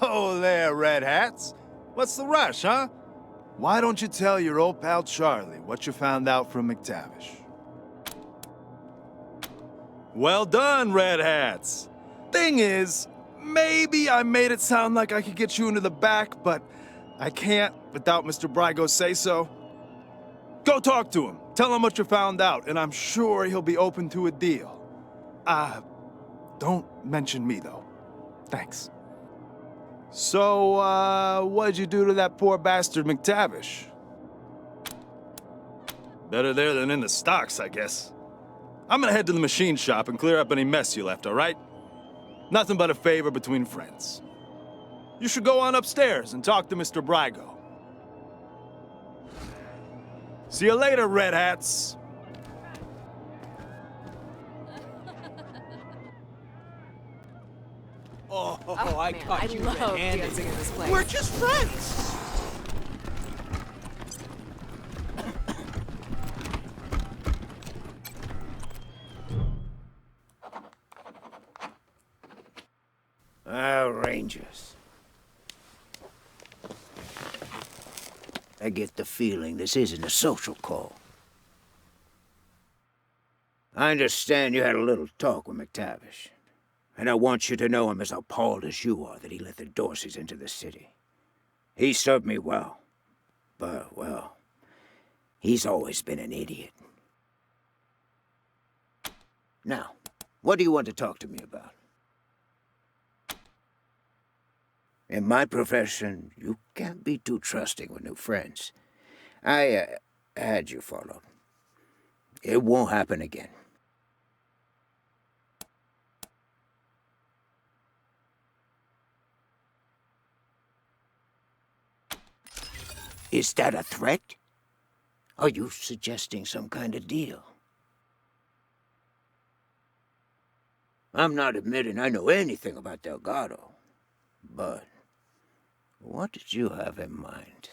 Whoa there, Red Hats. What's the rush, huh? Why don't you tell your old pal Charlie what you found out from McTavish? Well done, Red Hats. Thing is, maybe I made it sound like I could get you into the back, but I can't without Mr. Brygo's say-so. Go talk to him. Tell him what you found out, and I'm sure he'll be open to a deal. Don't mention me, though. Thanks. So, what'd you do to that poor bastard McTavish? Better there than in the stocks, I guess. I'm gonna head to the machine shop and clear up any mess you left, all right? Nothing but a favor between friends. You should go on upstairs and talk to Mr. Brygo. See you later, Red Hats. Oh, I man, caught you love red-handed. dancing in this place. We're just friends. Rangers. I get the feeling this isn't a social call. I understand you had a little talk with McTavish. And I want you to know I'm as appalled as you are that he let the Dorseys into the city. He served me well. But, well, he's always been an idiot. Now, what do you want to talk to me about? In my profession, you can't be too trusting with new friends. I had you followed. It won't happen again. Is that a threat? Are you suggesting some kind of deal? I'm not admitting I know anything about Delgado, but what did you have in mind?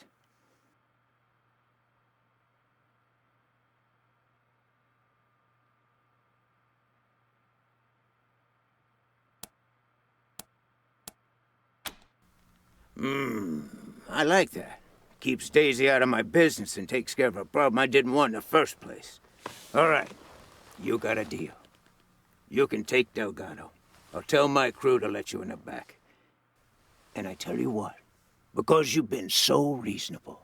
I like that. Keeps Daisy out of my business and takes care of a problem I didn't want in the first place. All right, you got a deal. You can take Delgado. I'll tell my crew to let you in the back. And I tell you what, because you've been so reasonable,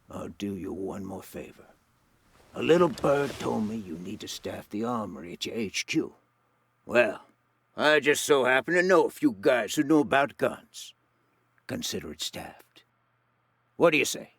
I'll do you one more favor. A little bird told me you need to staff the armory at your HQ. Well, I just so happen to know a few guys who know about guns. Consider it staffed. What do you say?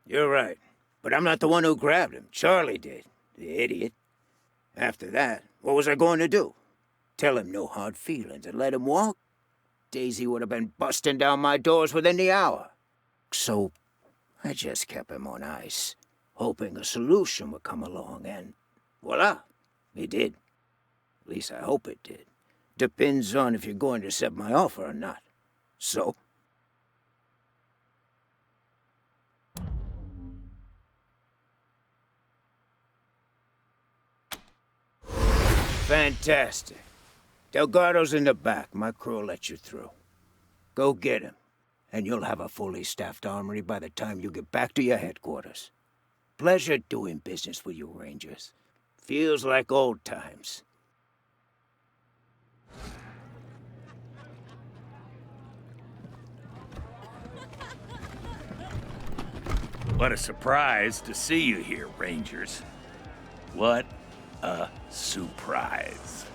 You're right. But I'm not the one who grabbed him. Charlie did. The idiot. After that, what was I going to do? Tell him no hard feelings and let him walk? Daisy would have been busting down my doors within the hour. So, I just kept him on ice, hoping a solution would come along, and voila, it did. At least I hope it did. Depends on if you're going to accept my offer or not. So? Fantastic. Delgado's in the back. My crew will let you through. Go get him, and you'll have a fully staffed armory by the time you get back to your headquarters. Pleasure doing business with you, Rangers. Feels like old times. What a surprise to see you here, Rangers. What a surprise.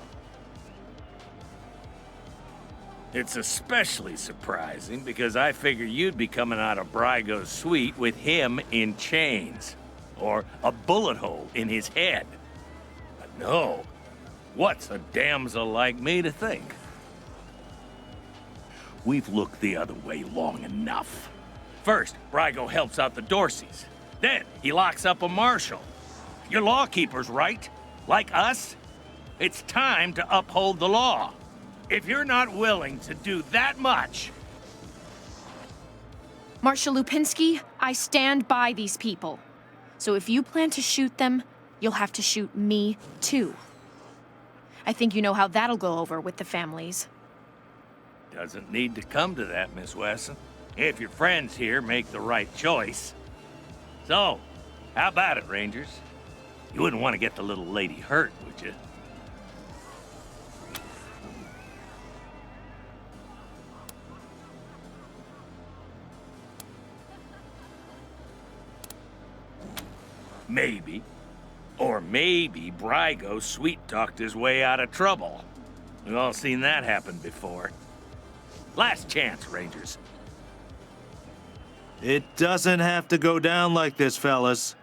It's especially surprising because I figured you'd be coming out of Brygo's suite with him in chains. or a bullet hole in his head. But no, what's a damsel like me to think? We've looked the other way long enough. First, Brygo helps out the Dorseys. Then, he locks up a marshal. You're lawkeepers, right? Like us? It's time to uphold the law. If you're not willing to do that much... Marshal Lupinski, I stand by these people. So if you plan to shoot them, you'll have to shoot me, too. I think you know how that'll go over with the families. Doesn't need to come to that, Miss Wesson. If your friends here make the right choice. So, how about it, Rangers? You wouldn't want to get the little lady hurt, would you? Maybe. Or maybe Brygo sweet-talked his way out of trouble. We've all seen that happen before. Last chance, Rangers. It doesn't have to go down like this, fellas.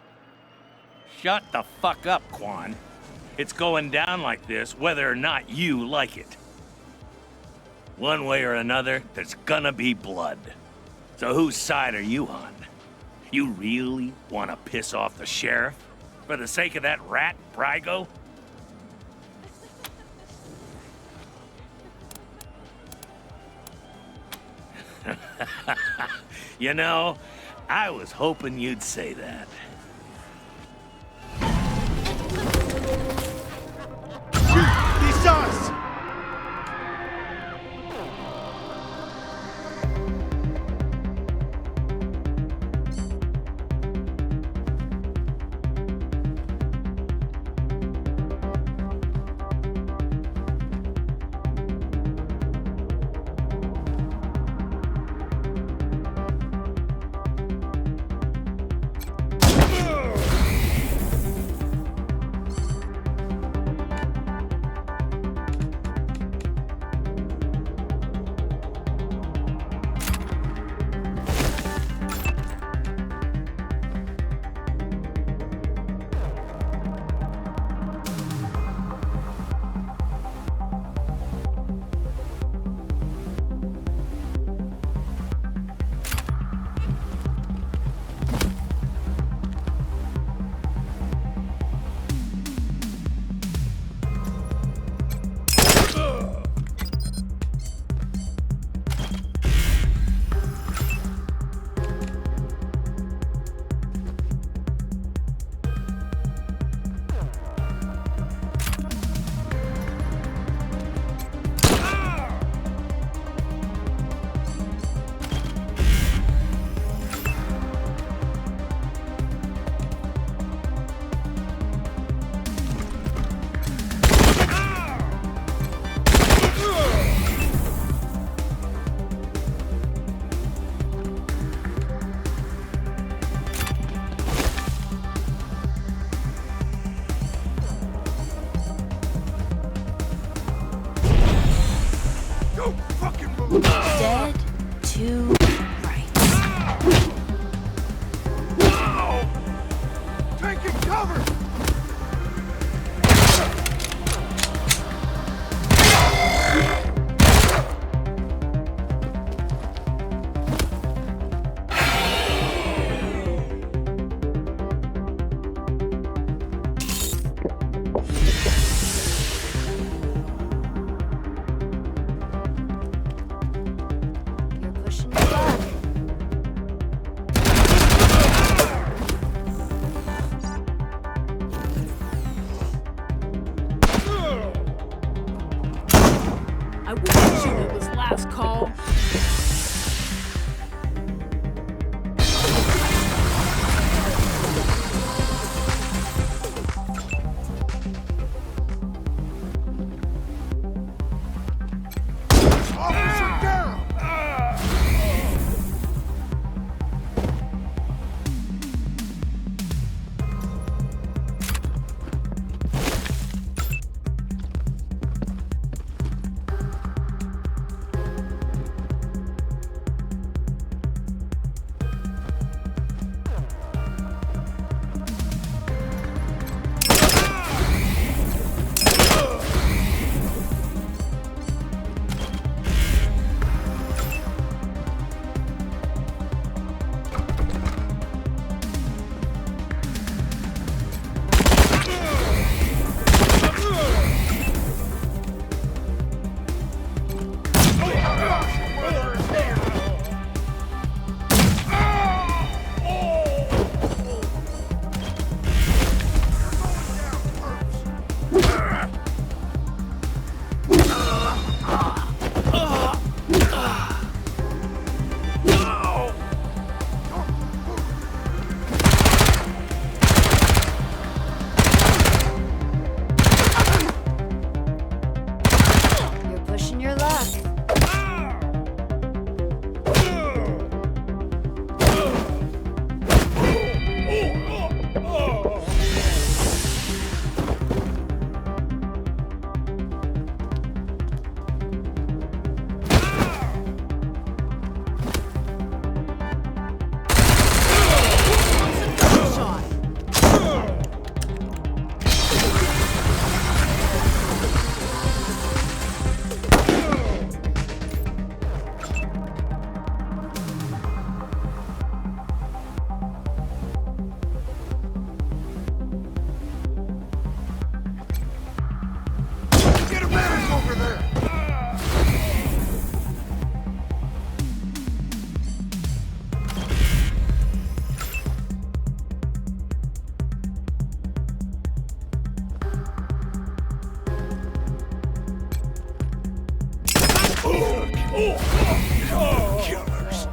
Shut the fuck up, Quan. It's going down like this whether or not you like it. One way or another, there's gonna be blood. So whose side are you on? You really want to piss off the sheriff? For the sake of that rat, Brygo? You know, I was hoping you'd say that. He's us! Dead to rights. Taking cover! You're pushing the luck. I warned you it was last call. Officer down! Killers.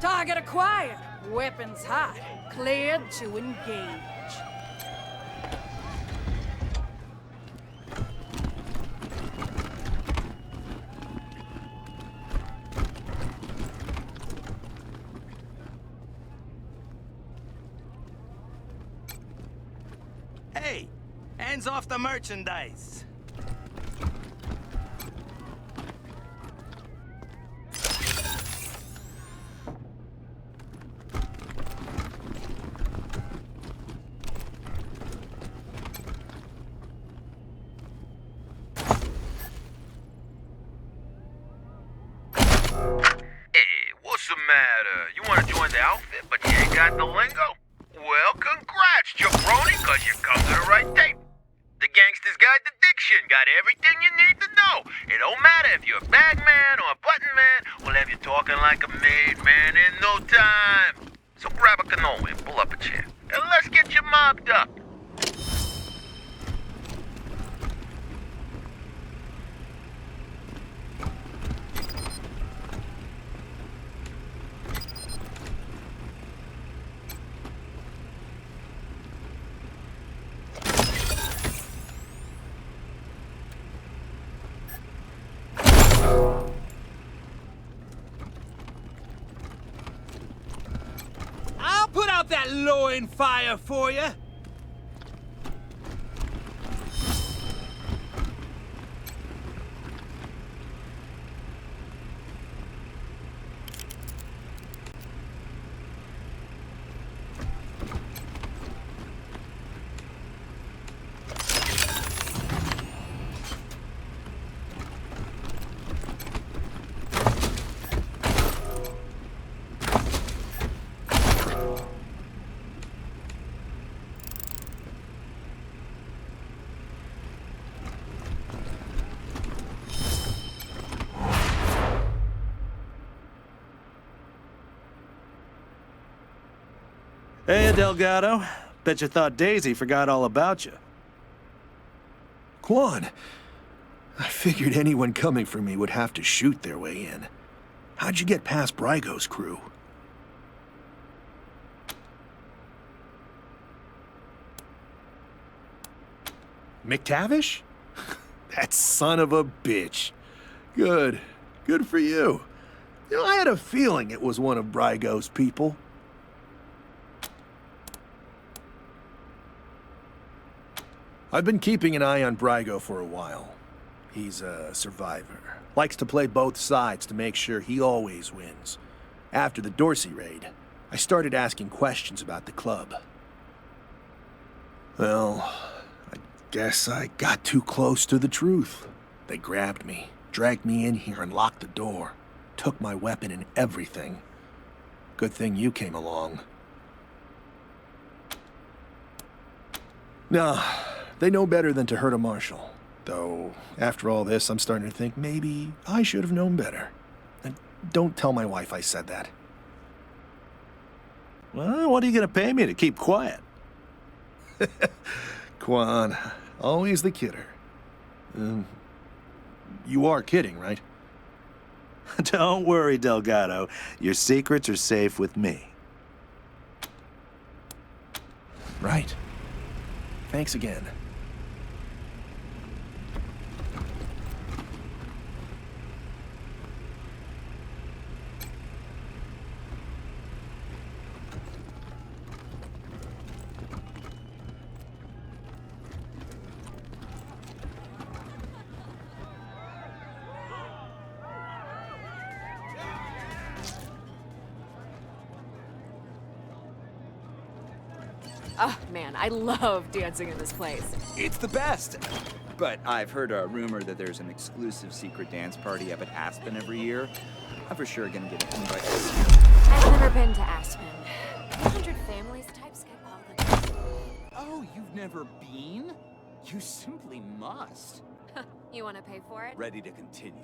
Target acquired. Weapons hot. Cleared to engage. Hey, hands off the merchandise. What's the matter? You want to join the outfit, but you ain't got the lingo? Well, congrats, jabroni, because you come to the right tape. The Gangster's Guide to Diction got everything you need to know. It don't matter if you're a bag man or a button man, we'll have you talking like a made man in no time. So grab a cannoli and pull up a chair, and let's get you mobbed up. I'll put out that loin fire for you. Hey, Delgado. Bet you thought Daisy forgot all about you. Quan, I figured anyone coming for me would have to shoot their way in. How'd you get past Brygo's crew? McTavish? That son of a bitch. Good. Good for you. You know, I had a feeling it was one of Brygo's people. I've been keeping an eye on Brygo for a while. He's a survivor. Likes to play both sides to make sure he always wins. After the Dorsey raid, I started asking questions about the club. Well, I guess I got too close to the truth. They grabbed me, dragged me in here and locked the door. Took my weapon and everything. Good thing you came along. Nah, they know better than to hurt a marshal. Though, after all this, I'm starting to think maybe I should have known better. And don't tell my wife I said that. Well, what are you going to pay me to keep quiet? Quan, always the kidder. You are kidding, right? Don't worry, Delgado. Your secrets are safe with me. Right. Thanks again. Oh, man, I love dancing in this place. It's the best! But I've heard a rumor that there's an exclusive secret dance party up at Aspen every year. I'm for sure gonna get an invite this year. I've never been to Aspen. 100 families types get all the... Oh, you've never been? You simply must. You want to pay for it? Ready to continue.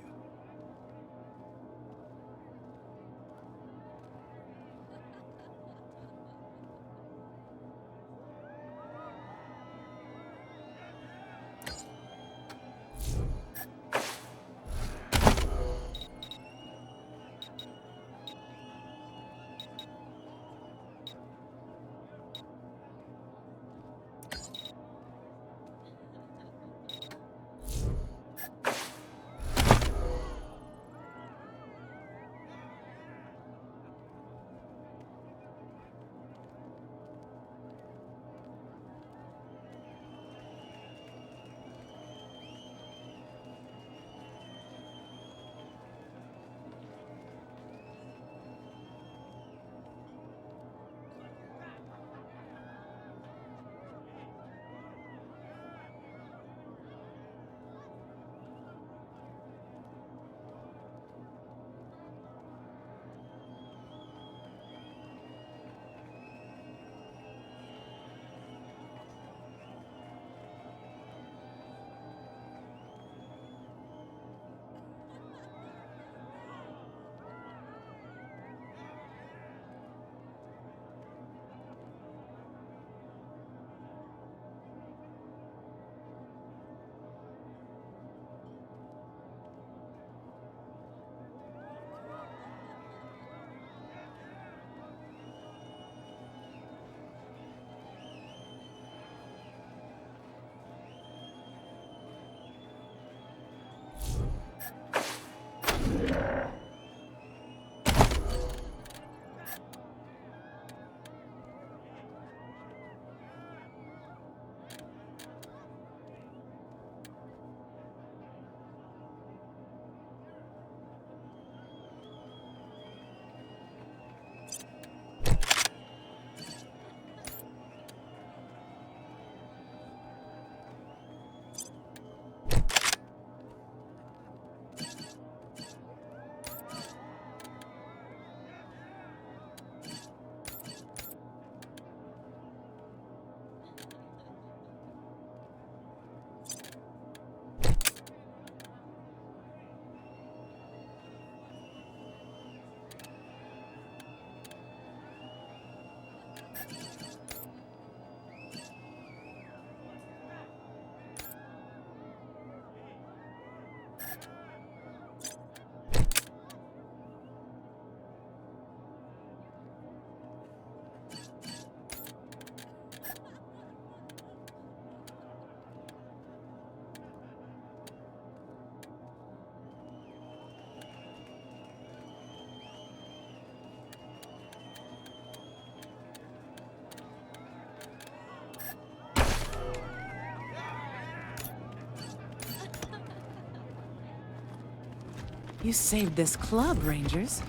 You saved this club, Rangers.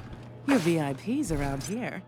You're VIPs around here.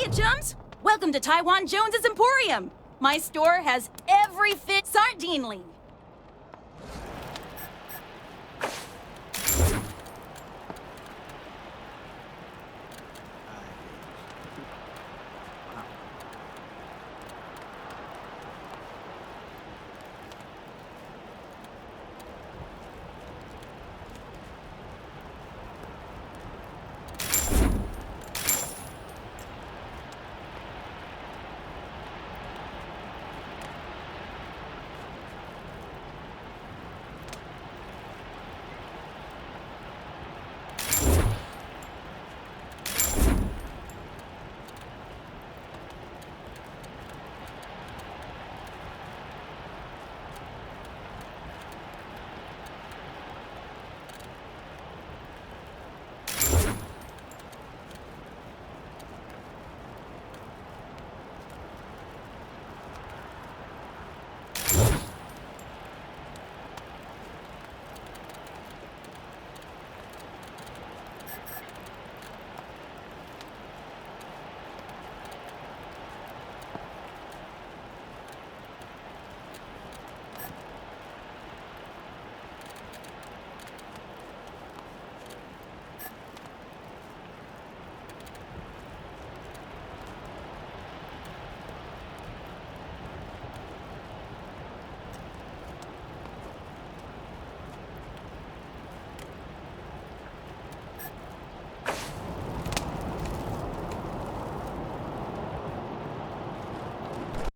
Hiya, chums! Welcome to Taiwan Jones's Emporium. My store has every fit sardinely.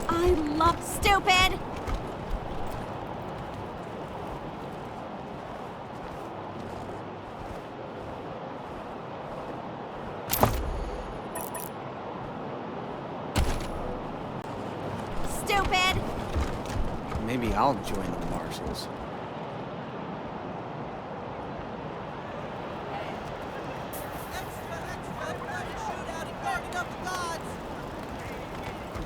I love stupid! Stupid! Maybe I'll join the marshals.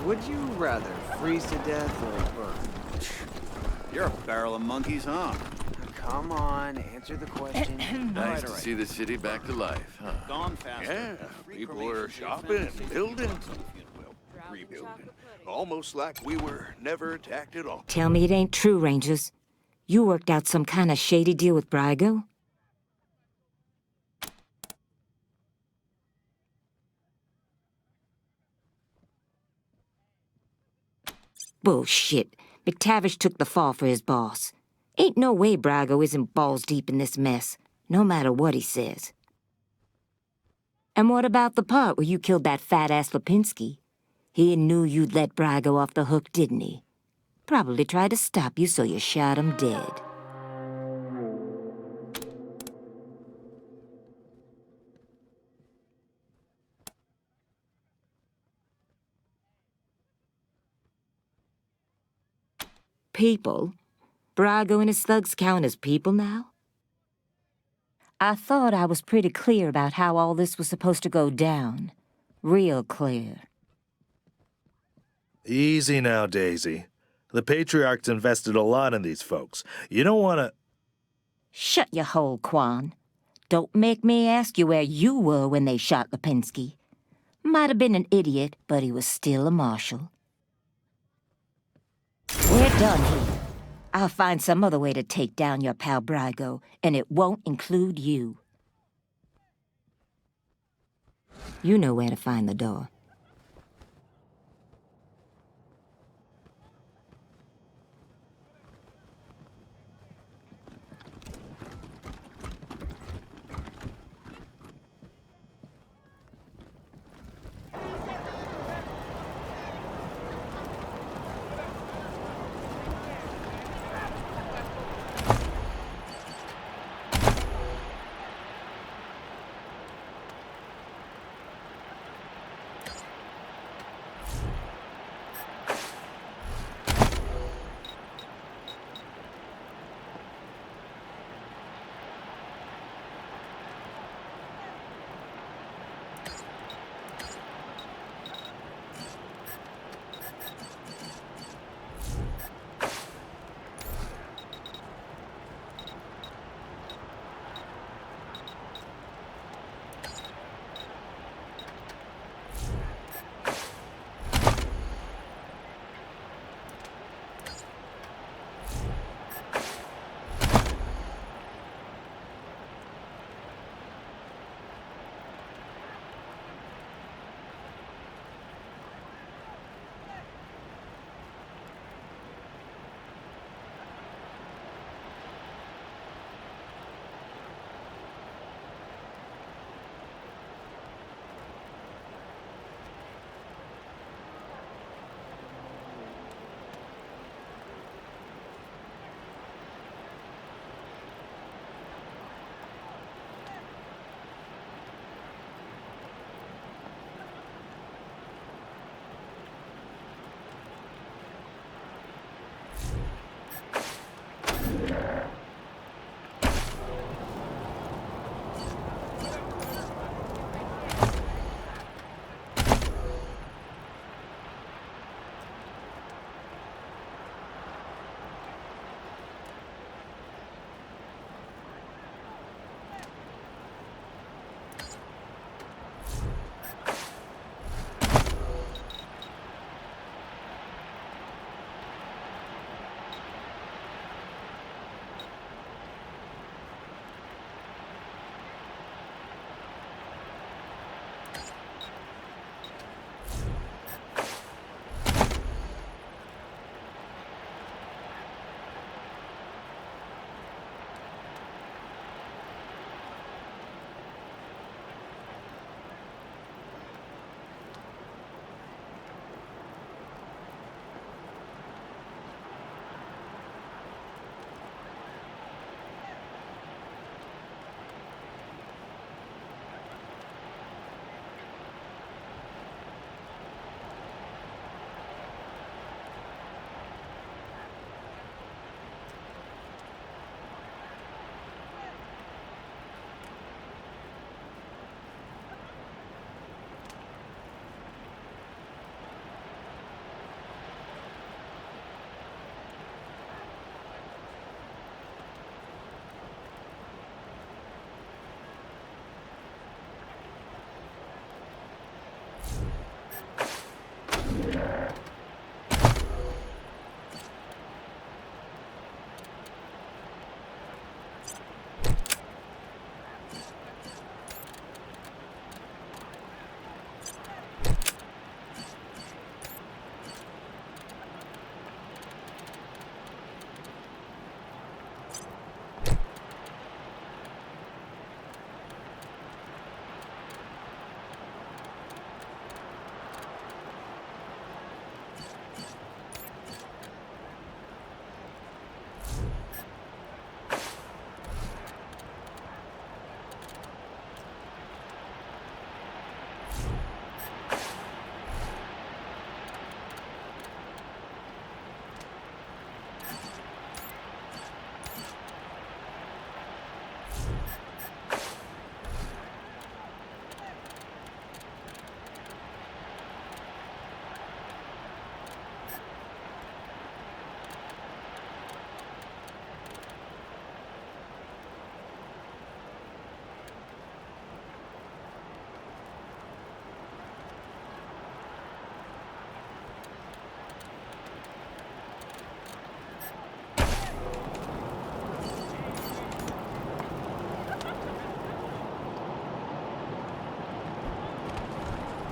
Would you rather freeze to death or burn? You're a barrel of monkeys, huh? Come on, answer the question. Nice to see the city back to life, huh? Gone faster. Yeah, people were shopping and building. Rebuilding. Almost like we were never attacked at all. Tell me it ain't true, Rangers. You worked out some kind of shady deal with Brygo? Bullshit. McTavish took the fall for his boss. Ain't no way Brygo isn't balls deep in this mess, no matter what he says. And what about the part where you killed that fat-ass Lipinski? He knew you'd let Brygo off the hook, didn't he? Probably tried to stop you, so you shot him dead. People? Brygo and his thugs count as people now? I thought I was pretty clear about how all this was supposed to go down. Real clear. Easy now, Daisy. The Patriarch's invested a lot in these folks. You don't want to... Shut your hole, Quan. Don't make me ask you where you were when they shot Lipinski. Might have been an idiot, but he was still a marshal. We're done here. I'll find some other way to take down your pal Brygo, and it won't include you. You know where to find the door.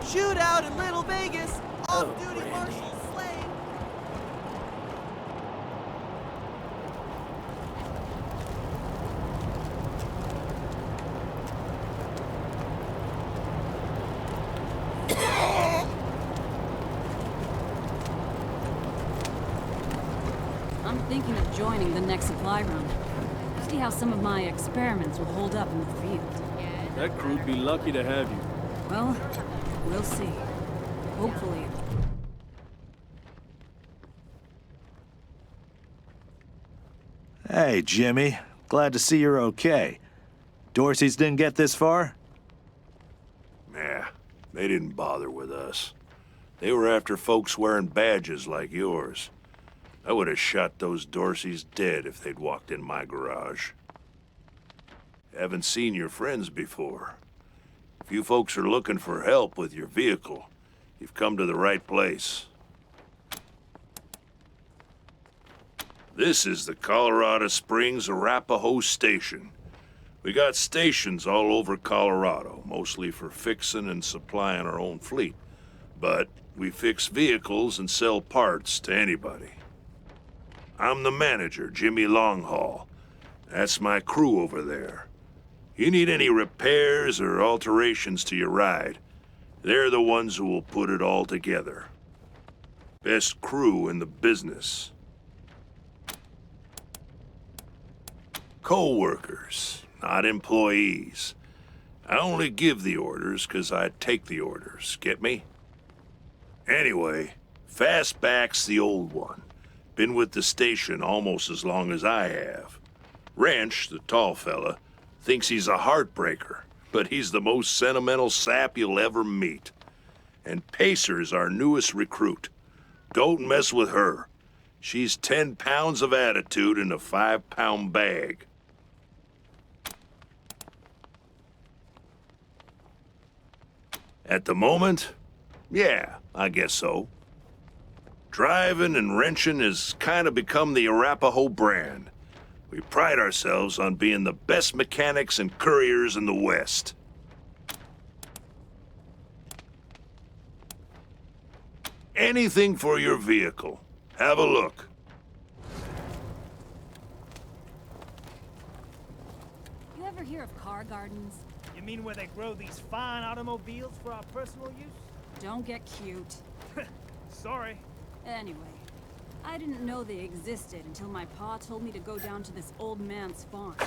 Shootout in Little Vegas. Off-duty marshal slain. I'm thinking of joining the next supply run. See how some of my experiments will hold up in the field. That crew'd be lucky to have you. Well, we'll see. Hopefully. Hey, Jimmy. Glad to see you're okay. Dorsey's didn't get this far? Nah, they didn't bother with us. They were after folks wearing badges like yours. I would have shot those Dorseys dead if they'd walked in my garage. Haven't seen your friends before. If you folks are looking for help with your vehicle, you've come to the right place. This is the Colorado Springs Arapahoe Station. We got stations all over Colorado, mostly for fixing and supplying our own fleet. But we fix vehicles and sell parts to anybody. I'm the manager, Jimmy Longhaul. That's my crew over there. You need any repairs or alterations to your ride, they're the ones who will put it all together. Best crew in the business. Co-workers, not employees. I only give the orders 'cause I take the orders, get me? Anyway, Fastback's the old one. Been with the station almost as long as I have. Wrench, the tall fella, thinks he's a heartbreaker, but he's the most sentimental sap you'll ever meet. And Pacer's our newest recruit. Don't mess with her. She's 10 pounds of attitude in a 5-pound bag. At the moment, yeah, I guess so. Driving and wrenching has kind of become the Arapahoe brand. We pride ourselves on being the best mechanics and couriers in the West. Anything for your vehicle. Have a look. You ever hear of car gardens? You mean where they grow these fine automobiles for our personal use? Don't get cute. Sorry. Anyway, I didn't know they existed until my pa told me to go down to this old man's farm.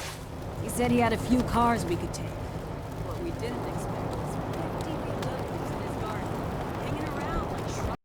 He said he had a few cars we could take. What we didn't expect